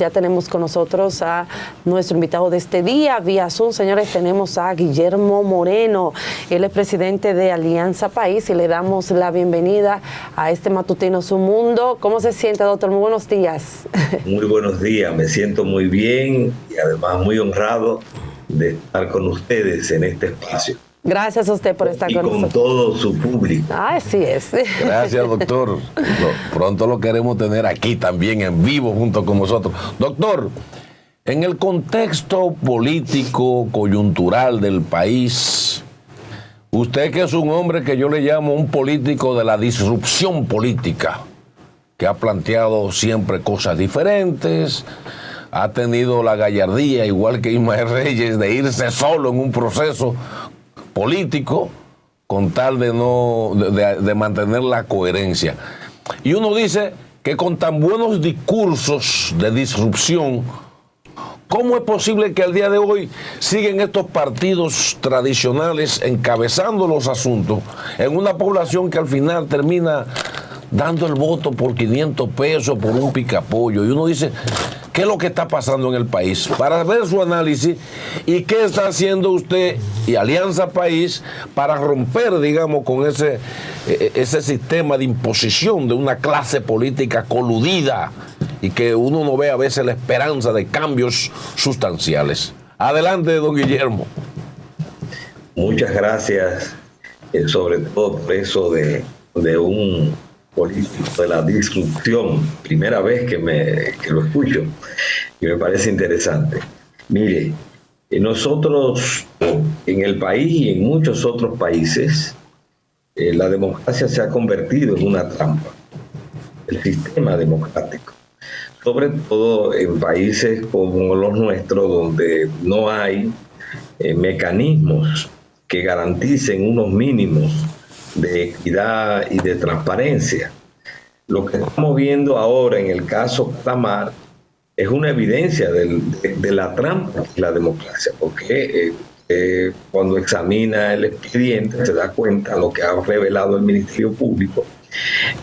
Ya tenemos con nosotros a nuestro invitado de este día, vía Zoom. Señores, tenemos a Guillermo Moreno. Él es presidente de Alianza País y le damos la bienvenida a este matutino Su Mundo. ¿Cómo se siente, doctor? Muy buenos días. Muy buenos días, me siento muy bien y además muy honrado de estar con ustedes en este espacio. Gracias a usted por estar con nosotros. Y con todo su público. Así es. Gracias, doctor. Pronto lo queremos tener aquí también en vivo junto con nosotros. Doctor, en el contexto político, coyuntural del país, usted que es un hombre que yo le llamo un político de la disrupción política, que ha planteado siempre cosas diferentes, ha tenido la gallardía, igual que Ismael Reyes, de irse solo en un proceso político con tal de mantener la coherencia. Y uno dice que con tan buenos discursos de disrupción, ¿cómo es posible que al día de hoy siguen estos partidos tradicionales encabezando los asuntos en una población que al final termina dando el voto por 500 pesos, por un picapollo? Y uno dice, ¿qué es lo que está pasando en el país? Para ver su análisis y qué está haciendo usted y Alianza País para romper, digamos, con ese sistema de imposición de una clase política coludida y que uno no ve a veces la esperanza de cambios sustanciales. Adelante, don Guillermo. Muchas gracias, sobre todo por eso de un político de la disrupción, primera vez que lo escucho y me parece interesante. Mire, nosotros en el país y en muchos otros países, la democracia se ha convertido en una trampa, el sistema democrático, sobre todo en países como los nuestros, donde no hay mecanismos que garanticen unos mínimos de equidad y de transparencia. Lo que estamos viendo ahora en el caso Calamar es una evidencia de la trampa de la democracia, porque cuando examina el expediente se da cuenta, lo que ha revelado el Ministerio Público,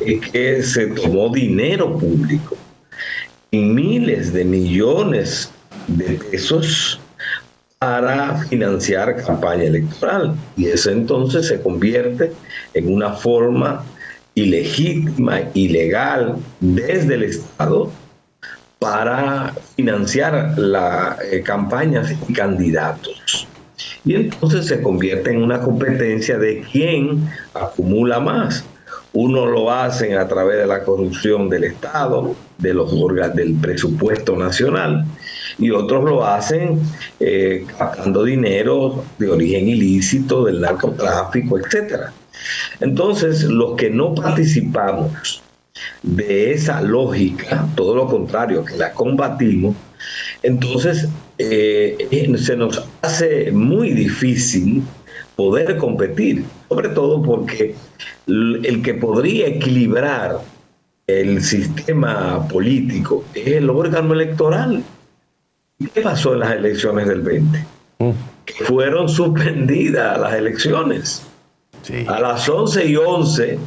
es que se tomó dinero público, miles de millones de pesos, para financiar campaña electoral, y eso entonces se convierte en una forma ilegítima, ilegal desde el Estado para financiar campañas y candidatos. Y entonces se convierte en una competencia de quién acumula más. Uno lo hacen a través de la corrupción del Estado, de los órganos del presupuesto nacional, y otros lo hacen captando dinero de origen ilícito, del narcotráfico, etc. Entonces, los que no participamos de esa lógica, todo lo contrario, que la combatimos, entonces se nos hace muy difícil poder competir, sobre todo porque el que podría equilibrar el sistema político es el órgano electoral. ¿Qué pasó en las elecciones del 20? Que fueron suspendidas las elecciones. Sí. A las 11:11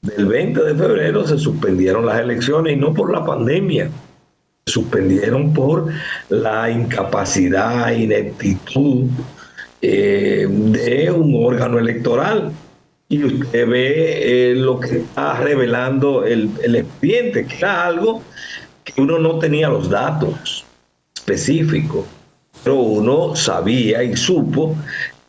del 20 de febrero se suspendieron las elecciones, y no por la pandemia, se suspendieron por la incapacidad, ineptitud de un órgano electoral. Y usted ve lo que está revelando el expediente, que era algo que uno no tenía los datos específicos, pero uno sabía y supo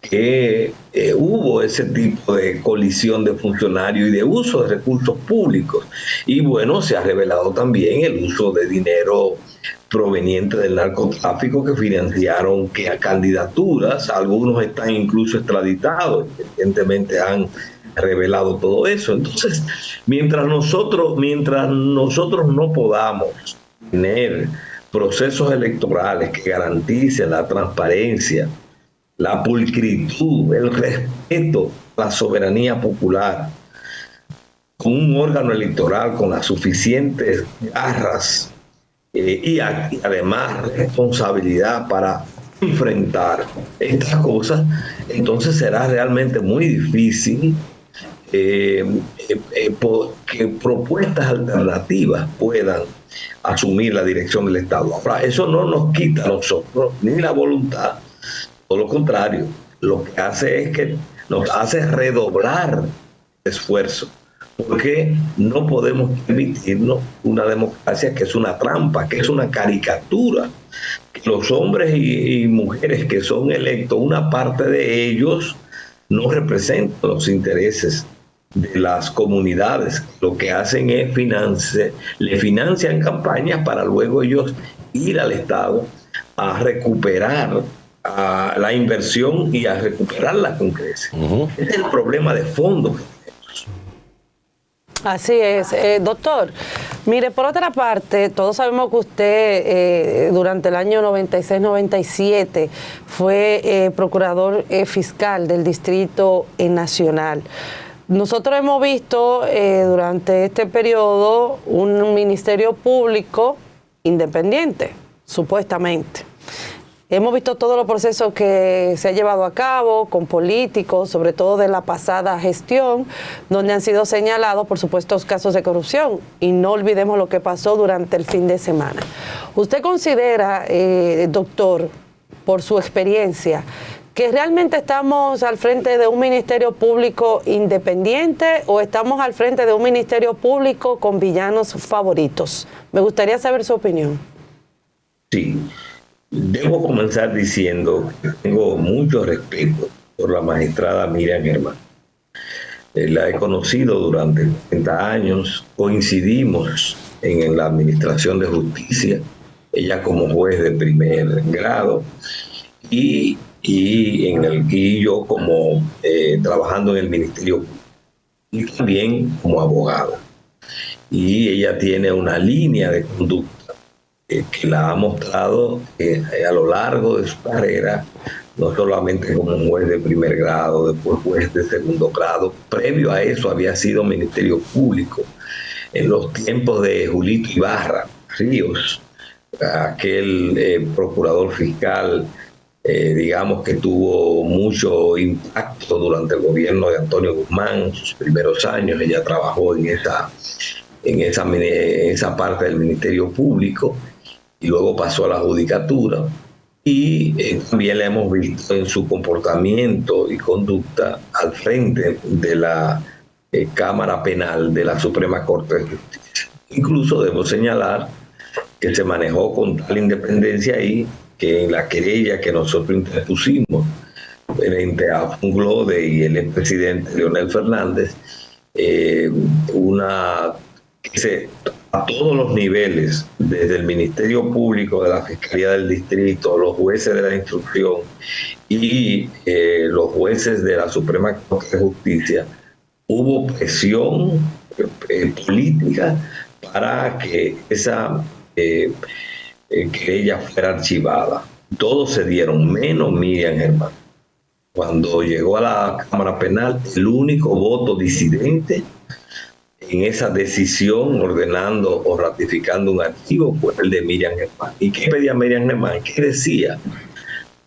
que hubo ese tipo de colisión de funcionarios y de uso de recursos públicos. Y bueno, se ha revelado también el uso de dinero proveniente del narcotráfico que financiaron a candidaturas. Algunos están incluso extraditados, evidentemente han revelado todo eso. Entonces, mientras nosotros no podamos tener procesos electorales que garanticen la transparencia, la pulcritud, el respeto a la soberanía popular, con un órgano electoral con las suficientes garras y además responsabilidad para enfrentar estas cosas, entonces será realmente muy difícil que propuestas alternativas puedan asumir la dirección del Estado. Ahora, eso no nos quita a nosotros ni la voluntad, todo lo contrario, lo que hace es que nos hace redoblar esfuerzo, porque no podemos permitirnos una democracia que es una trampa, que es una caricatura. Los hombres y mujeres que son electos, una parte de ellos no representan los intereses de las comunidades. Lo que hacen es le financian campañas para luego ellos ir al Estado a recuperar la inversión y a recuperarla con creces. Ese es el problema de fondo que tenemos. Así es. Doctor, mire, por otra parte, todos sabemos que usted durante el año 96-97 fue procurador fiscal del Distrito Nacional. Nosotros hemos visto durante este periodo un ministerio público independiente, supuestamente. Hemos visto todos los procesos que se ha llevado a cabo con políticos, sobre todo de la pasada gestión, donde han sido señalados, por supuesto, casos de corrupción. Y no olvidemos lo que pasó durante el fin de semana. ¿Usted considera, doctor, por su experiencia, que realmente estamos al frente de un ministerio público independiente o estamos al frente de un ministerio público con villanos favoritos? Me gustaría saber su opinión. Sí. Debo comenzar diciendo que tengo mucho respeto por la magistrada Miriam Germán. La he conocido durante 30 años, coincidimos en la administración de justicia, ella como juez de primer grado y yo como trabajando en el Ministerio Público y también como abogada. Y ella tiene una línea de conducta que la ha mostrado a lo largo de su carrera, no solamente como un juez de primer grado, después juez de segundo grado. Previo a eso había sido Ministerio Público en los tiempos de Julito Ibarra Ríos, aquel procurador fiscal, digamos que tuvo mucho impacto durante el gobierno de Antonio Guzmán. Sus primeros años ella trabajó en esa parte del Ministerio Público y luego pasó a la judicatura, y también la hemos visto en su comportamiento y conducta al frente de la Cámara Penal de la Suprema Corte de Justicia. Incluso debo señalar que se manejó con tal independencia ahí que en la querella que nosotros interpusimos frente a Funglode y el expresidente Leonel Fernández, a todos los niveles, desde el Ministerio Público, de la Fiscalía del Distrito, los jueces de la instrucción y los jueces de la Suprema Corte de Justicia, hubo presión política para que esa querella fuera archivada. Todos se dieron, menos Miriam Germán. Cuando llegó a la Cámara Penal, el único voto disidente en esa decisión ordenando o ratificando un archivo fue el de Miriam Germán. ¿Y qué pedía Miriam Germán? ¿Qué decía?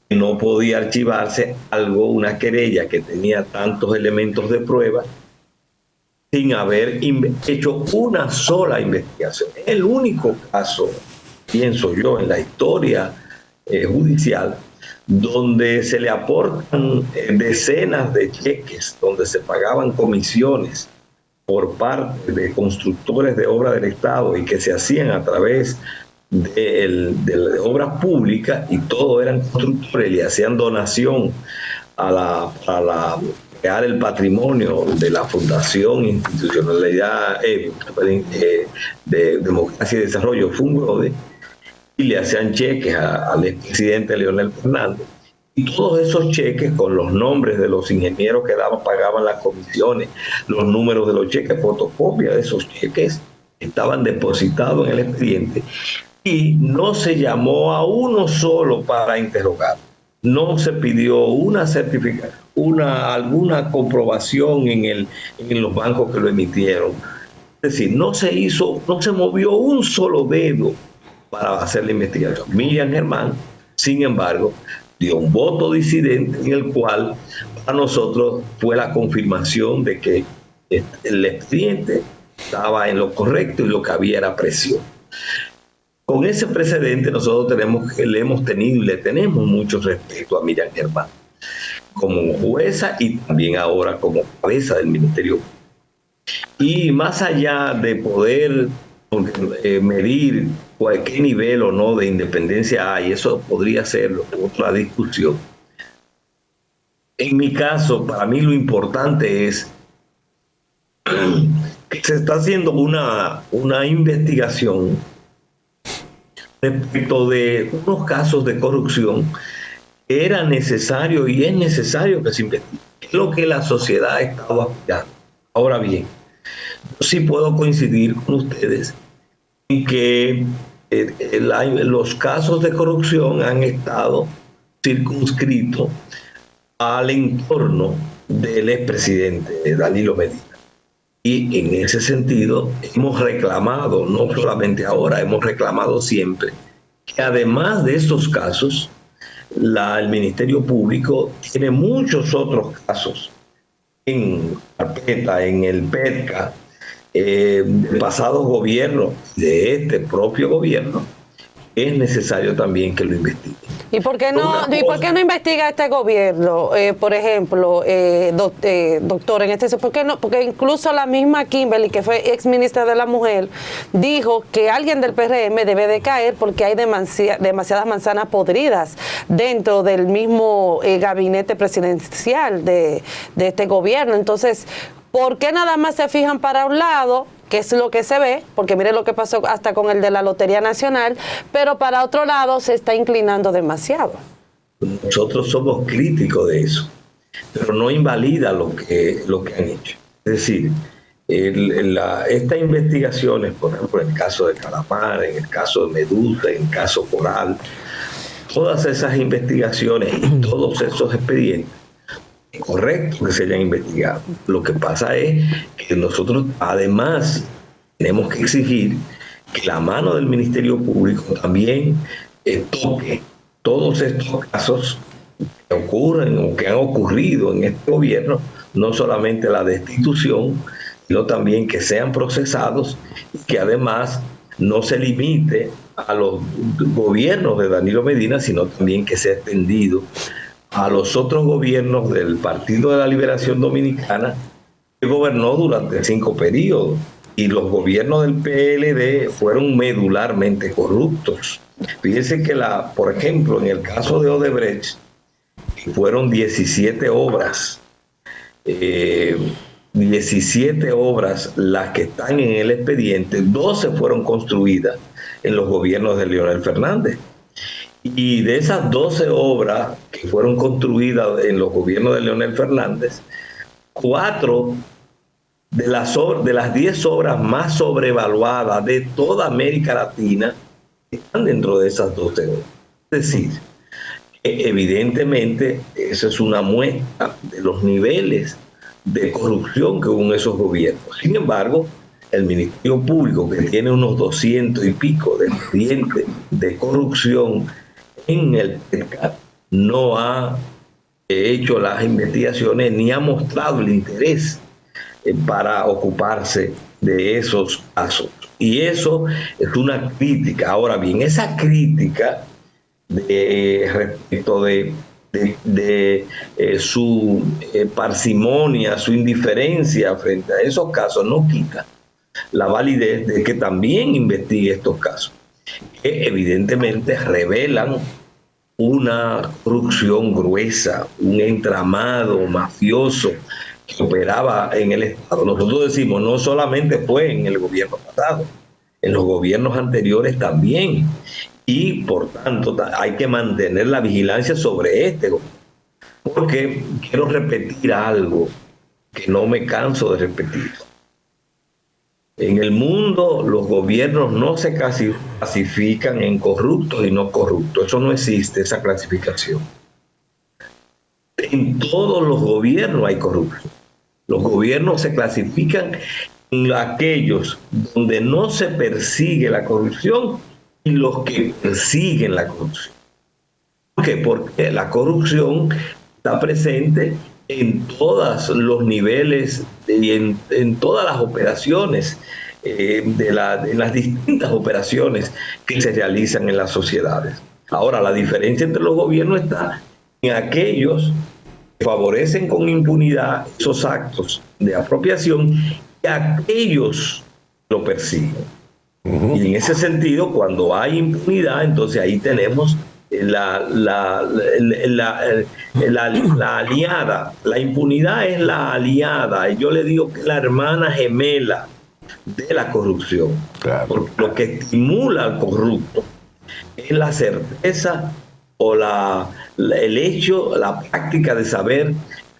Que no podía archivarse una querella que tenía tantos elementos de prueba sin haber hecho una sola investigación. Es el único caso, pienso yo, en la historia judicial donde se le aportan decenas de cheques, donde se pagaban comisiones por parte de constructores de obras del Estado y que se hacían a través de obras públicas, y todos eran constructores y hacían donación a crear el patrimonio de la Fundación Institucionalidad de Democracia y Desarrollo, Funglode, y le hacían cheques al expresidente Leonel Fernández. Y todos esos cheques, con los nombres de los ingenieros que pagaban las comisiones, los números de los cheques, fotocopia de esos cheques, estaban depositados en el expediente, y no se llamó a uno solo para interrogar. No se pidió una certificación, alguna comprobación en los bancos que lo emitieron. Es decir, no se movió un solo dedo para hacer la investigación. Miriam Germán, sin embargo, dio un voto disidente en el cual para nosotros fue la confirmación de que el expediente estaba en lo correcto y lo que había era presión. Con ese precedente nosotros le hemos tenido y le tenemos mucho respeto a Miriam Germán como jueza y también ahora como cabeza del Ministerio. Y más allá de poder medir qué nivel o no de independencia hay, eso podría ser otra discusión. En mi caso, para mí lo importante es que se está haciendo una investigación respecto de unos casos de corrupción que era necesario y es necesario que se investigue. Es lo que la sociedad ha estado aspirando. Ahora bien, yo sí puedo coincidir con ustedes en que los casos de corrupción han estado circunscritos al entorno del expresidente Danilo Medina. Y en ese sentido hemos reclamado, no solamente ahora, hemos reclamado siempre, que además de estos casos, el Ministerio Público tiene muchos otros casos en carpeta, en el PETCA, de pasados gobiernos, de este propio gobierno, es necesario también que lo investigue. ¿Y por qué no investiga este gobierno? Por ejemplo, doctor, porque incluso la misma Kimberly, que fue ex ministra de la Mujer, dijo que alguien del PRM debe de caer porque hay demasiadas manzanas podridas dentro del mismo gabinete presidencial de este gobierno. Entonces, ¿por qué nada más se fijan para un lado, que es lo que se ve? Porque mire lo que pasó hasta con el de la Lotería Nacional, pero para otro lado se está inclinando demasiado. Nosotros somos críticos de eso, pero no invalida lo que han hecho. Es decir, estas investigaciones, por ejemplo, en el caso de Calamar, en el caso de Medusa, en el caso Coral, todas esas investigaciones y todos esos expedientes, es correcto que se hayan investigado. Lo que pasa es que nosotros además tenemos que exigir que la mano del Ministerio Público también toque todos estos casos que ocurren o que han ocurrido en este gobierno, no solamente la destitución, sino también que sean procesados y que además no se limite a los gobiernos de Danilo Medina, sino también que sea extendido a los otros gobiernos del Partido de la Liberación Dominicana, que gobernó durante 5 periodos, y los gobiernos del PLD fueron medularmente corruptos. Fíjense que, por ejemplo, en el caso de Odebrecht, fueron 17 obras, 17 obras las que están en el expediente, 12 fueron construidas en los gobiernos de Leonel Fernández. Y de esas 12 obras que fueron construidas en los gobiernos de Leonel Fernández, 4 de las 10 obras más sobrevaluadas de toda América Latina están dentro de esas 12 obras. Es decir, evidentemente esa es una muestra de los niveles de corrupción que hubo en esos gobiernos. Sin embargo, el Ministerio Público, que tiene unos 200 y pico de expedientes de corrupción en el PETCA, no ha hecho las investigaciones ni ha mostrado el interés para ocuparse de esos casos. Y eso es una crítica. Ahora bien, esa crítica respecto de su parsimonia, su indiferencia frente a esos casos, no quita la validez de que también investigue estos casos, que evidentemente revelan una corrupción gruesa, un entramado mafioso que operaba en el Estado. Nosotros decimos, no solamente fue en el gobierno pasado, en los gobiernos anteriores también. Y por tanto hay que mantener la vigilancia sobre este gobierno. Porque quiero repetir algo que no me canso de repetir. En el mundo los gobiernos no se clasifican en corruptos y no corruptos. Eso no existe, esa clasificación. En todos los gobiernos hay corrupción. Los gobiernos se clasifican en aquellos donde no se persigue la corrupción y los que persiguen la corrupción. ¿Por qué? Porque la corrupción está presente en todos los niveles y en todas las operaciones de las distintas operaciones que se realizan en las sociedades. Ahora, la diferencia entre los gobiernos está en aquellos que favorecen con impunidad esos actos de apropiación y aquellos que lo persiguen. Y en ese sentido, cuando hay impunidad, entonces ahí tenemos la aliada. La impunidad es la aliada. Y yo le digo que es la hermana gemela de la corrupción. Claro. Porque lo que estimula al corrupto es la certeza o el hecho, la práctica de saber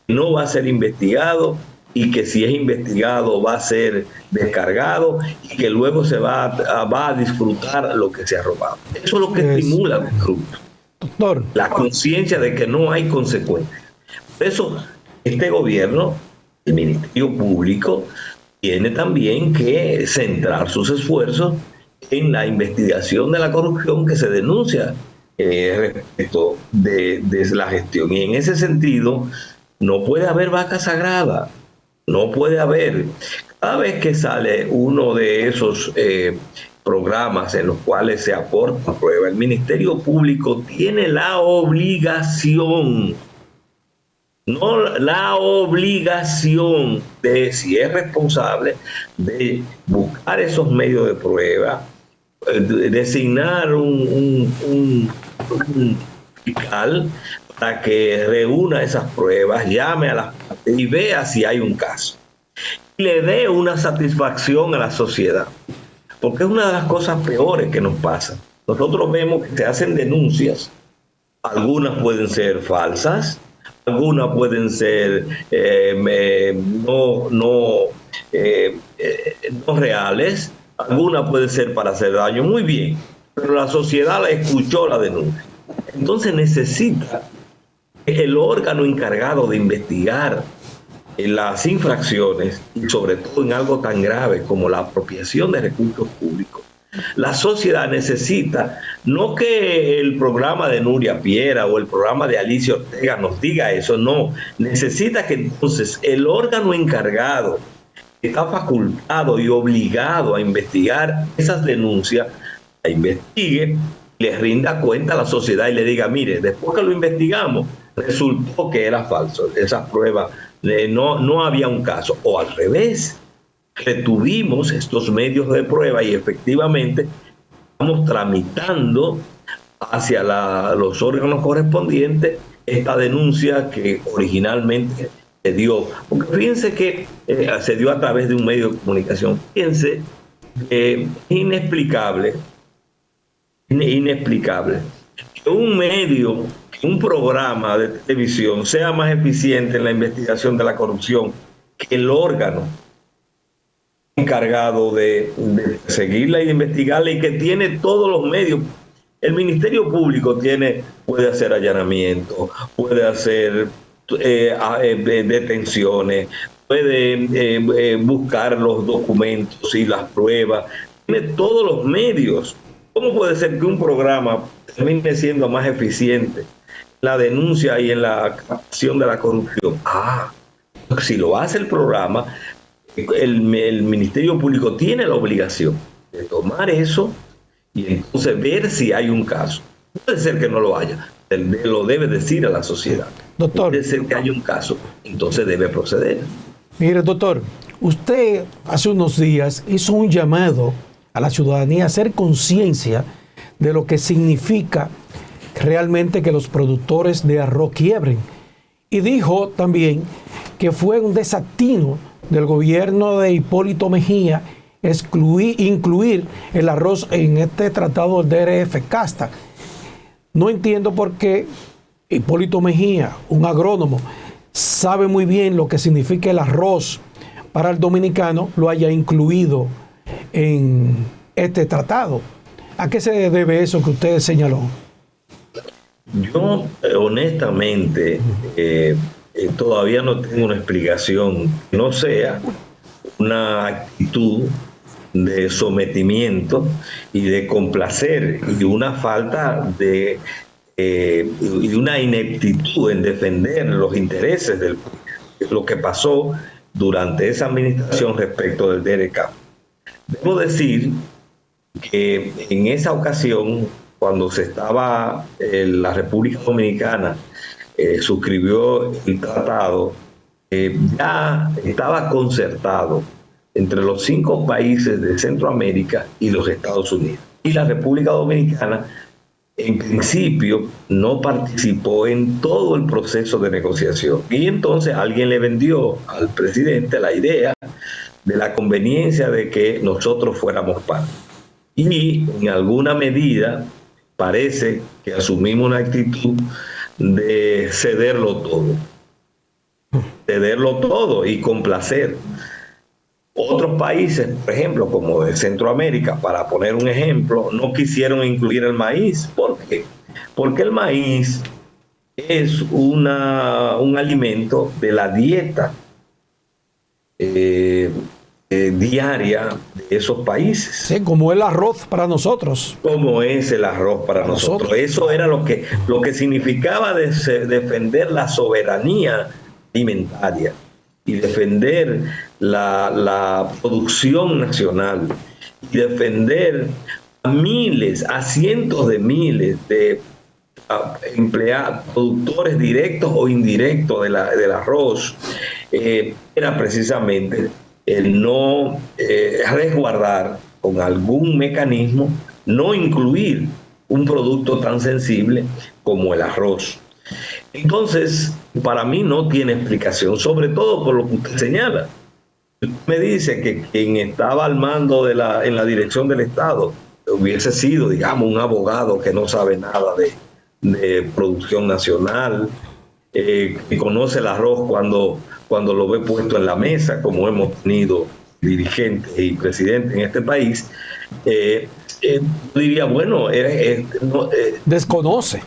que no va a ser investigado y que si es investigado va a ser descargado y que luego se va a disfrutar lo que se ha robado. Eso es lo que estimula al corrupto. Doctor. La conciencia de que no hay consecuencias. Por eso este gobierno, el Ministerio Público, tiene también que centrar sus esfuerzos en la investigación de la corrupción que se denuncia respecto de la gestión. Y en ese sentido, no puede haber vaca sagrada. No puede haber. Cada vez que sale uno de esos programas en los cuales se aporta prueba, el Ministerio Público tiene la obligación, de, si es responsable, de buscar esos medios de prueba, designar un fiscal para que reúna esas pruebas, llame a las partes y vea si hay un caso. Y le dé una satisfacción a la sociedad. Porque es una de las cosas peores que nos pasa. Nosotros vemos que se hacen denuncias, algunas pueden ser falsas, algunas pueden ser no reales, algunas pueden ser para hacer daño, muy bien, pero la sociedad escuchó la denuncia. Entonces necesita el órgano encargado de investigar las infracciones y sobre todo en algo tan grave como la apropiación de recursos públicos. La sociedad necesita no que el programa de Nuria Piera o el programa de Alicia Ortega nos diga eso, no, necesita que entonces el órgano encargado que está facultado y obligado a investigar esas denuncias, la investigue, le rinda cuenta a la sociedad y le diga, mire, después que lo investigamos, resultó que era falso, esas pruebas, no había un caso, o al revés, retuvimos estos medios de prueba y efectivamente estamos tramitando hacia los órganos correspondientes esta denuncia que originalmente se dio, porque fíjense que se dio a través de un medio de comunicación. Fíjense, inexplicable que un programa de televisión sea más eficiente en la investigación de la corrupción que el órgano encargado de seguirla y de investigarla y que tiene todos los medios. El Ministerio Público puede hacer allanamientos, puede hacer detenciones, puede buscar los documentos y las pruebas, tiene todos los medios. ¿Cómo puede ser que un programa termine siendo más eficiente en la denuncia y en la acción de la corrupción? Si lo hace el programa, el Ministerio Público tiene la obligación de tomar eso y entonces ver si hay un caso. Puede ser que no lo haya, lo debe decir a la sociedad. Doctor, puede ser que haya un caso, entonces debe proceder. Mire, doctor, usted hace unos días hizo un llamado a la ciudadanía a hacer conciencia de lo que significa realmente que los productores de arroz quiebren. Y dijo también que fue un desatino del gobierno de Hipólito Mejía incluir el arroz en este tratado del DRF-CASTA. No entiendo por qué Hipólito Mejía, un agrónomo, sabe muy bien lo que significa el arroz para el dominicano, lo haya incluido en este tratado. ¿A qué se debe eso que usted señaló? Yo, honestamente, todavía no tengo una explicación que no sea una actitud de sometimiento y de complacer y una falta de y una ineptitud en defender los intereses del lo que pasó durante esa administración respecto del DRK. Debo decir que en esa ocasión, cuando se estaba la República Dominicana suscribió el tratado, ya estaba concertado entre los 5 países de Centroamérica y los Estados Unidos. Y la República Dominicana, en principio, no participó en todo el proceso de negociación. Y entonces alguien le vendió al presidente la idea de la conveniencia de que nosotros fuéramos parte. Y en alguna medida parece que asumimos una actitud de cederlo todo y complacer. Otros países, por ejemplo, como de Centroamérica, para poner un ejemplo, no quisieron incluir el maíz. ¿Por qué? Porque el maíz es un alimento de la dieta diaria de esos países. Sí, como el arroz para nosotros. Como es el arroz para nosotros. Eso era lo que significaba defender la soberanía alimentaria y defender la producción nacional y defender a cientos de miles de empleados, productores directos o indirectos del arroz. Era precisamente el no resguardar con algún mecanismo, no incluir un producto tan sensible como el arroz. Entonces, para mí no tiene explicación, sobre todo por lo que usted señala. Usted me dice que quien estaba al mando en la dirección del Estado hubiese sido, digamos, un abogado que no sabe nada de producción nacional, que conoce el arroz cuando lo ve puesto en la mesa, como hemos tenido dirigentes y presidentes en este país. Diría, bueno, desconoce.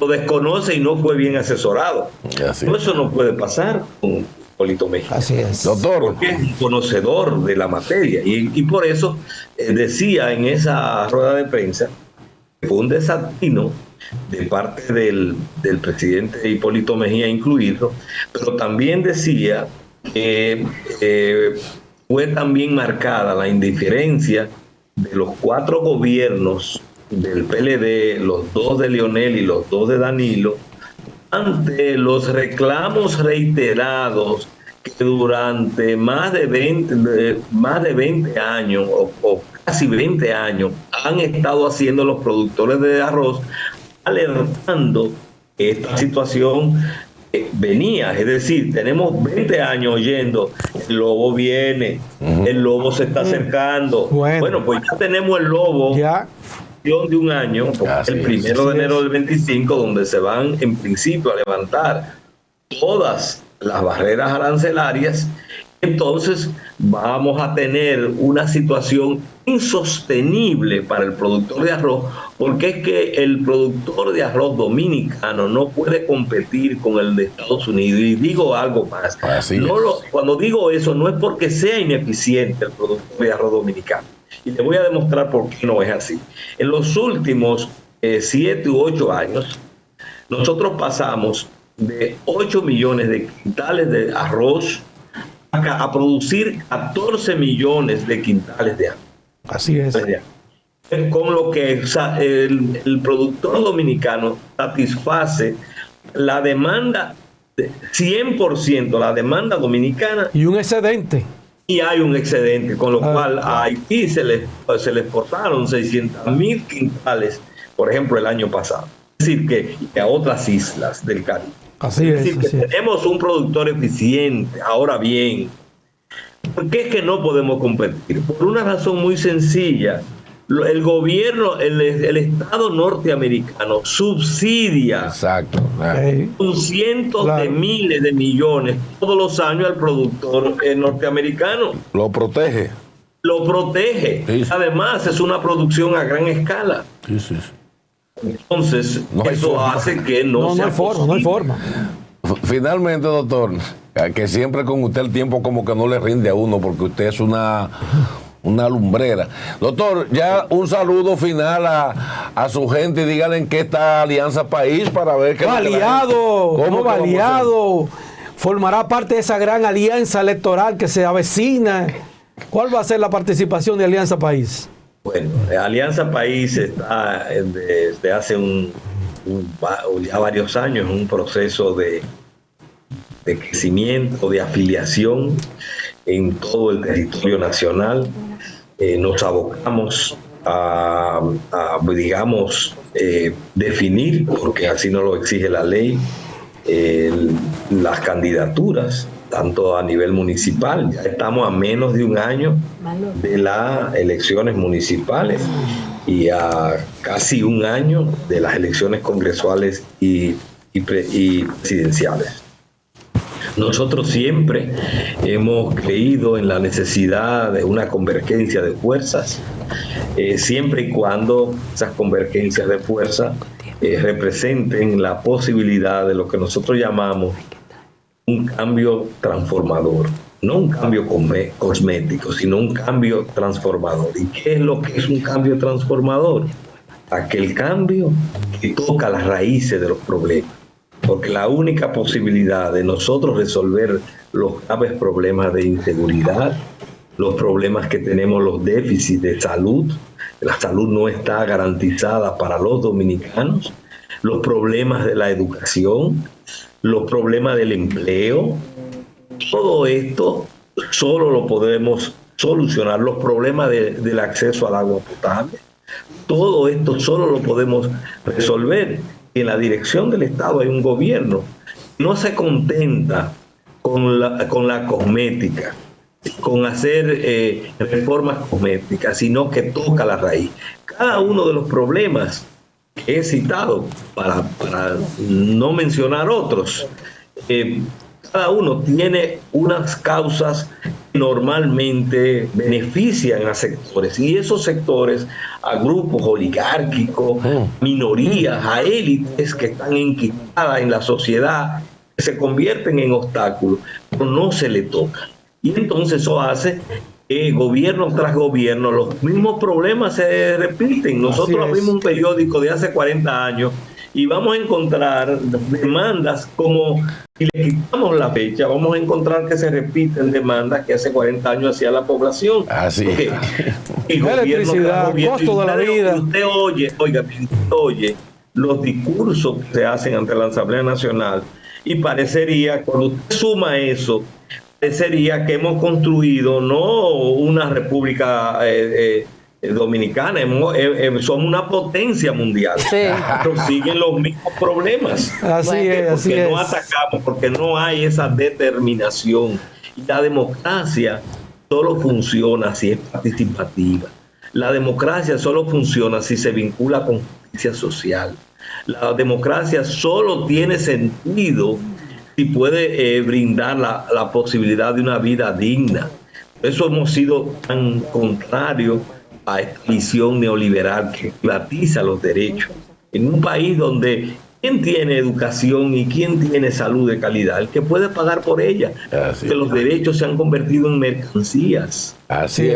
Lo desconoce y no fue bien asesorado. Eso no puede pasar con Hipólito Mejía. Así es. Doctor. Porque es un conocedor de la materia. Y por eso decía en esa rueda de prensa que fue un desatino de parte del presidente Hipólito Mejía incluido, pero también decía que fue también marcada la indiferencia de los 4 gobiernos del PLD, los 2 de Leonel y los 2 de Danilo, ante los reclamos reiterados que durante más de 20 años o casi 20 años han estado haciendo los productores de arroz, alertando que esta situación venía. Es decir, tenemos 20 años oyendo, el lobo viene, el lobo se está acercando. Bueno, pues ya tenemos el lobo ya de un año, el 1 de enero del 25, donde se van en principio a levantar todas las barreras arancelarias. Entonces vamos a tener una situación insostenible para el productor de arroz, porque es que el productor de arroz dominicano no puede competir con el de Estados Unidos. Y digo algo más, cuando digo eso no es porque sea ineficiente el productor de arroz dominicano, y le voy a demostrar por qué no es así. En los últimos 7 u 8 años, nosotros pasamos de 8 millones de quintales de arroz a producir 14 millones de quintales de arroz. Así es. Con lo que el productor dominicano satisface la demanda, 100% la demanda dominicana. Y un excedente. Y hay un excedente, con lo cual a Haití se le exportaron 600,000 quintales, por ejemplo, el año pasado. Es decir, que a otras islas del Caribe. Así es. Es decir, que tenemos un productor eficiente. Ahora bien, ¿por qué es que no podemos competir? Por una razón muy sencilla. El gobierno, el Estado norteamericano subsidia con cientos de miles de millones todos los años al productor norteamericano. Lo protege. Sí. Además, es una producción a gran escala. Sí. Entonces, eso hace que no sea no hay forma. Finalmente, doctor, que siempre con usted el tiempo como que no le rinde a uno, porque usted es una lumbrera. Doctor, ya un saludo final a su gente y díganle en qué está Alianza País para ver que... Aliado, formará parte de esa gran alianza electoral que se avecina ¿Cuál va a ser la participación de Alianza País? Bueno, Alianza País está desde hace ya varios años en un proceso de crecimiento, de afiliación en todo el territorio nacional. Nos abocamos a digamos, definir, porque así nos lo exige la ley, las candidaturas, tanto a nivel municipal. Ya estamos a menos de un año de las elecciones municipales y a casi un año de las elecciones congresuales y presidenciales. Nosotros siempre hemos creído en la necesidad de una convergencia de fuerzas, siempre y cuando esas convergencias de fuerzas representen la posibilidad de lo que nosotros llamamos un cambio transformador. No un cambio cosmético, sino un cambio transformador. ¿Y qué es lo que es un cambio transformador? Aquel cambio que toca las raíces de los problemas. Porque la única posibilidad de nosotros resolver los graves problemas de inseguridad, los problemas que tenemos, los déficits de salud, la salud no está garantizada para los dominicanos, los problemas de la educación, los problemas del empleo, todo esto solo lo podemos solucionar, los problemas del acceso al agua potable, todo esto solo lo podemos resolver. En la dirección del Estado hay un gobierno que no se contenta con la cosmética, con hacer reformas cosméticas, sino que toca la raíz. Cada uno de los problemas que he citado, para no mencionar otros, cada uno tiene unas causas que normalmente benefician a sectores, y esos sectores a grupos oligárquicos, minorías, a élites que están enquistadas en la sociedad, que se convierten en obstáculos, pero no se le toca. Y entonces eso hace que gobierno tras gobierno los mismos problemas se repiten. Nosotros abrimos un periódico de hace 40 años y vamos a encontrar demandas como, si le quitamos la fecha, vamos a encontrar que se repiten demandas que hace 40 años hacía la población. Así. Y electricidad, costo de la vida. Usted oye los discursos que se hacen ante la Asamblea Nacional y parecería, cuando usted suma eso, parecería que hemos construido no una república dominicana, somos una potencia mundial, sí. Pero siguen los mismos problemas. Porque no atacamos, porque no hay esa determinación. Y la democracia solo funciona si es participativa. La democracia solo funciona si se vincula con justicia social. La democracia solo tiene sentido si puede brindar la posibilidad de una vida digna. Por eso hemos sido tan contrarios a esta visión neoliberal que privatiza los derechos. En un país donde ¿quién tiene educación y quién tiene salud de calidad? El que puede pagar por ella. Que los derechos se han convertido en mercancías. Así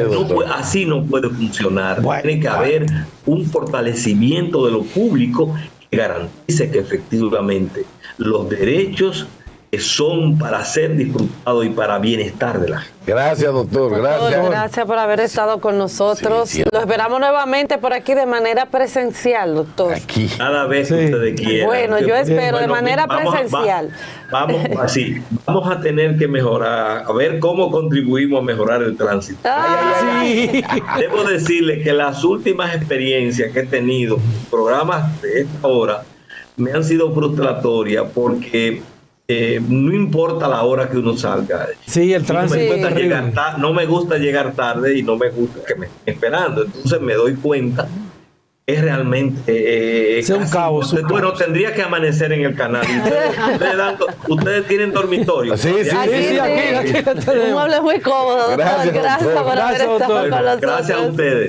no puede funcionar. Tiene que haber un fortalecimiento de lo público que garantice que efectivamente los derechos son para ser disfrutados y para bienestar de la gente. Gracias, doctor. Gracias por haber estado con nosotros. Sí. Lo esperamos nuevamente por aquí de manera presencial, doctor. Aquí. Cada vez que ustedes quieran. Bueno, yo espero de manera presencial. Vamos a tener que mejorar, a ver cómo contribuimos a mejorar el tránsito. Debo decirle que las últimas experiencias que he tenido, programas de esta hora, me han sido frustratorias porque no importa la hora que uno salga. Sí, el tránsito no me gusta llegar tarde y no me gusta que me estén esperando. Entonces me doy cuenta que es realmente es un caos. Bueno, tendría que amanecer en el canal. Ustedes tienen dormitorio. Sí, aquí un mueble muy cómodo. Gracias por haber estado con nosotros. Gracias a ustedes.